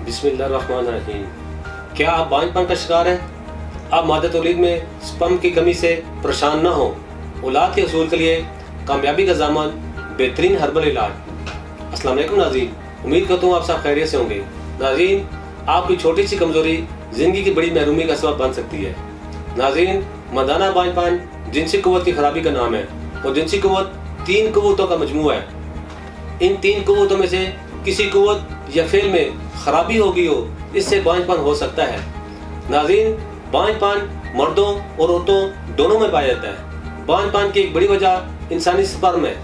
बिस्मिल्लाहिर्रहमानिर्रहीम। क्या आप बांझपन का शिकार हैं? आप मादा तौलीद में स्पर्म की कमी से परेशान ना हो। औलाद के हसूल के लिए कामयाबी का ज़ामन, बेहतरीन हर्बल इलाज। अस्सलाम वालेकुम नाज़रीन, उम्मीद करता हूँ आप सब खैरियत से होंगे। नाज़रीन, आपकी छोटी सी कमज़ोरी ज़िंदगी की बड़ी महरूमी का सबब बन सकती है। नाज़रीन, मर्दाना बांझपन जिनसी क़ुव्वत की खराबी का नाम है और जिनसी क़ुव्वत 3 क़ुव्वतों का मजमूआ है। इन 3 क़ुव्वतों में से किसी क़ुव्वत या फ़ेल में खराबी हो गई हो, इससे बांझपन हो सकता है। नाज़रीन, बांझपन मर्दों और औरतों दोनों में पाया जाता है। बांझपन की एक बड़ी वजह इंसानी स्पर्म है,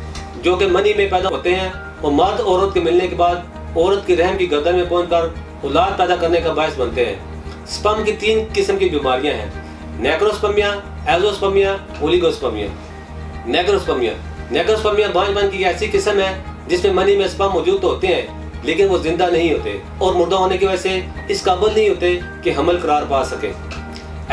जो कि मनी में पैदा होते हैं और मर्द औरत के मिलने के बाद औरत की रहम की गर्दन में पहुंचकर औलाद पैदा करने का बायस बनते हैं। स्पर्म की 3 किस्म की बीमारियां हैं: नेक्रोस्पर्मिया, एज़ोस्पर्मिया, ओलिगोस्पर्मिया। नेक्रोस्पर्मिया बांझपन की ऐसी किस्म है जिसमें मनी में स्पर्म मौजूद तो होते हैं, लेकिन वो जिंदा नहीं होते और मुर्दा होने की वजह से इस काबिल नहीं होते कि हमल करार पा सके।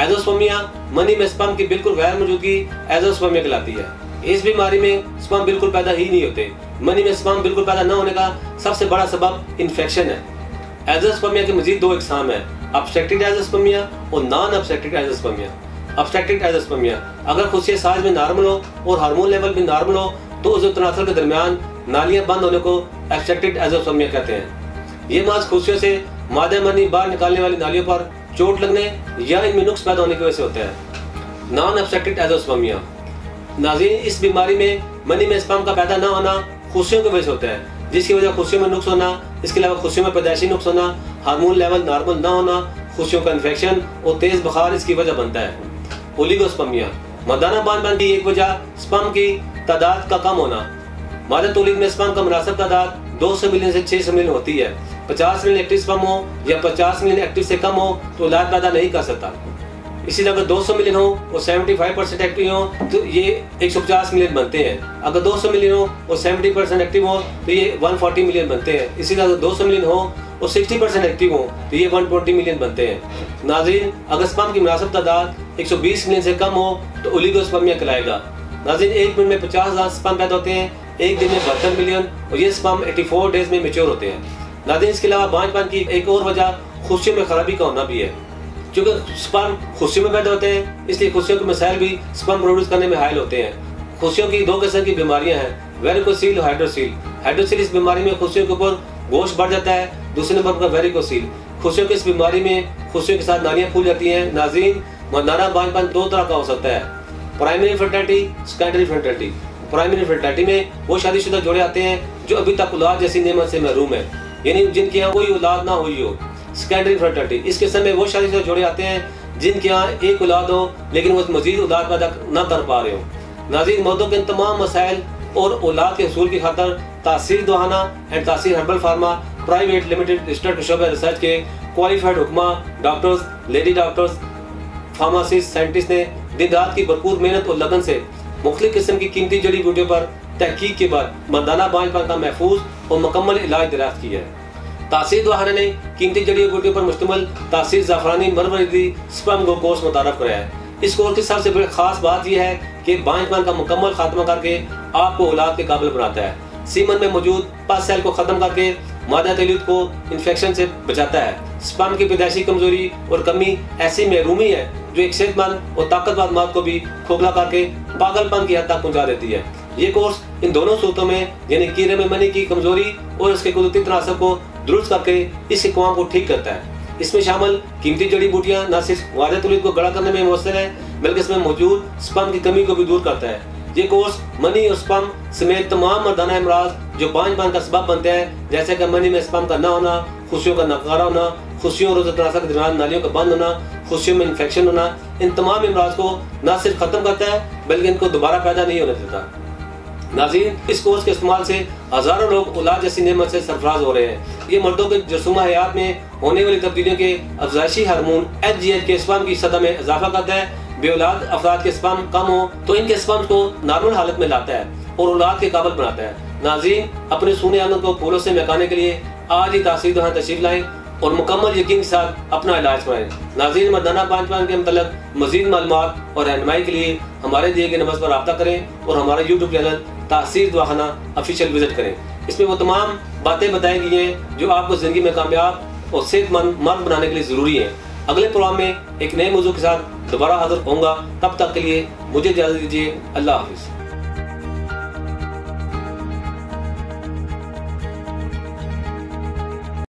एज़ोस्पर्मिया मनी में स्पर्म की बिल्कुल गैर मौजूदगी एज़ोस्पर्मिया कहलाती है। इस बीमारी में स्पर्म बिल्कुल पैदा ही नहीं होते। मनी में स्पर्म बिल्कुल पैदा न होने का सबसे बड़ा सबब इन्फेक्शन है। एज़ोस्पर्मिया के मजीद 2 इकसाम है: ऑब्स्ट्रक्टेड एज़ोस्पर्मिया और non obstructed azoospermia. Obstructed azoospermia अगर खुशिया साज में नॉर्मल हो और हार्मोन लेवल भी नॉर्मल हो तो उस तनासुर के दरमियान नालियां बंद होने को ऑब्स्ट्रक्टेड एज़ोस्पर्मिया कहते हैं। ये मास खुशियों से मादा मनी बाहर निकालने वाली नालियों पर चोट लगने या इनमें नुक्स पैदा होने की वजह से होता है। नॉन ऑब्स्ट्रक्टेड एज़ोस्पर्मिया, नाज़रीन, इस बीमारी में मनी में स्पर्म का पैदा ना होना खुशियों की वजह से होता है, जिसकी वजह खुशियों में नुक्स होना, इसके अलावा खुशियों में पैदाइशी नुक्स होना, हार्मोन लेवल नॉर्मल ना होना, खुशियों का इन्फेक्शन और तेज बुखार इसकी वजह बनता है। ओलिगोस्पर्मिया, मर्दाना बांझपन की एक वजह स्पर्म की तादाद का कम होना। मादा तौलीद में स्पर्म का मुनासिब तादाद 200 मिलियन से 600 मिलियन होती है। 50 मिलियन एक्टिव स्पर्म हो या 50 मिलियन एक्टिव से कम हो तो औलाद पैदा नहीं कर सकता। इसी तरह अगर 200 मिलियन हो और 75% एक्टिव हो तो ये 150 मिलियन बनते हैं। अगर 200 मिलियन हो और 70% एक्टिव हो तो ये 140 मिलियन बनते हैं। इसी तरह अगर 200 मिलियन हो और 60% एक्टिव हो तो ये 120 मिलियन बनते हैं। नाज़रीन, अगर स्पर्म की मुनासिब तादाद 120 मिलियन से कम हो तो ओलिगोस्पर्मिया कहलाएगा। नाज़रीन, 1 मिनट में 50,000 स्पर्म पैदा होते हैं, एक दिन में 72 मिलियन, और ये स्पर्म 84 डेज में मैच्योर होते हैं। नाज़रीन, इसके अलावा बांझपन की एक और वजह खुशियों में खराबी का होना भी है। क्योंकि स्पर्म खुशियों में पैदा होते हैं, इसलिए खुशियों के मसाइल भी स्पर्म प्रोड्यूस करने में हायल होते हैं। खुशियों की 2 किस्म की बीमारियां हैं: वेरिकोसील और हाइड्रोसील। हाइड्रोसील इस बीमारी में खुशियों के ऊपर गोश्त बढ़ जाता है। दूसरे नंबर पर वेरिकोसील, खुशियों की इस बीमारी में खुशियों के साथ नालियां फूल जाती हैं। नाज़रीन, मर्दाना बांझपन 2 तरह का हो सकता है: primary fertility, secondary fertility. Primary fertility में वो शादीशुदा जोड़े आते हैं जो अभी तक औलाद जैसी नेमत से महरूम है, यानी जिनके यहाँ कोई औलाद ना हुई हो। सेकेंडरी फर्टिलिटी, इस किस्म में वो शादीशुदा जोड़े आते हैं जिनके यहाँ एक औलाद हो लेकिन वो मजीद औलाद पैदा ना कर पा रहे हो। नाज़रीन, मर्दों के इन तमाम मसाइल और औलाद के हसूल की खातर तासीर Dawakhana and Taseer Herbal Pharma Private Limited research शोबे रिसर्च के क्वालिफाइड हुक्मा doctors, lady doctors, pharmacist, scientist ने दिन रात की भरपूर मेहनत और लगन से मुख्तलिफ किस्म की कीमती जड़ी बूटियों पर तहकीक के बाद मर्दाना बांझपन का महफूज और मुकम्मल इलाज दरियाफ्त किया है। तासीर दवाखाना ने कीमती जड़ी बूटियों पर मुश्तमिल तासीर ज़ाफ़रानी मरवरी स्पर्म को कोर्स मुतारफ कराया है। इस कोर्स की सबसे बड़ी खास बात यह है कि बांझपन का मुकम्मल खात्मा करके आपको औलाद के काबिल बनाता है। सीमन में मौजूद पस सेल को ख़त्म करके मादा तौलीद को इन्फेक्शन से बचाता है। स्पर्म की पैदाइशी कमजोरी और कमी ऐसी महरूमी है जो एक सेहतमंद और ताकतवर मर्द को भी खोखला करके पागलपन की हद तक पहुंचा देती है। ये कोर्स इन दोनों सूरतों में यानी कीड़े में मनी की कमजोरी और इसके कुदरती तनासब को दुरुस्त करके इस अक़वाम को ठीक करता है। इसमें शामिल कीमती जड़ी बूटियाँ न सिर्फ मादा तौलीद को गड़ा करने में मौसर है बल्कि इसमें मौजूद स्पर्म की कमी को भी दूर करता है। ये कोर्स मनी और स्पर्म समेत तमाम मर्दाना अमराज जो बांझपन का सबब बनते हैं, जैसे कि मनी में स्पर्म का न होना, खुशियों का नकारा होना, खुशियों और तनासब के दरमियान नालियों का बंद होना, खुशियों में इन्फेक्शन होना, इन तमाम अमराज को न सिर्फ ख़त्म करता है बल्कि इनको दोबारा पैदा नहीं होने देता। नाज़रीन, इस कोर्स के इस्तेमाल से हज़ारों लोग औलाद जैसी नेमत से सरफराज हो रहे हैं। ये मर्दों के जसूमा हयात में होने वाली तब्दीलियों के अफजाइशी हार्मोन HGH के स्पर्म की सतह में इजाफा करता है। बेऔलाद अफराद के स्पर्म कम हो तो इनके स्पर्म को नॉर्मल हालत में लाता है और औलाद के काबिल बनाता है। नाज़रीन, अपने सूने आंगन को फूलों से महकाने के लिए आज ही तासीर दवाखाना तशरीफ लाएं और मुकम्मल यकीन के साथ अपना इलाज कराएं। नाज़रीन, मर्दाना बांझपन के मतलब मज़ीद मालूमात और रहनुमाई के लिए हमारे दिए गए नंबर पर रब्ता करें और हमारा यूट्यूब चैनल तासीर दवाखाना ऑफिशियल विजिट करें। इसमें वो तमाम बातें बताई गई हैं जो आपको ज़िंदगी में कामयाब और सेहतमंद मर्द बनाने के लिए ज़रूरी है। अगले प्रोग्राम में एक नए मौजू के साथ दोबारा हाजिर होऊंगा। तब तक के लिए मुझे इजाज़त दीजिए। अल्लाह हाफिज़।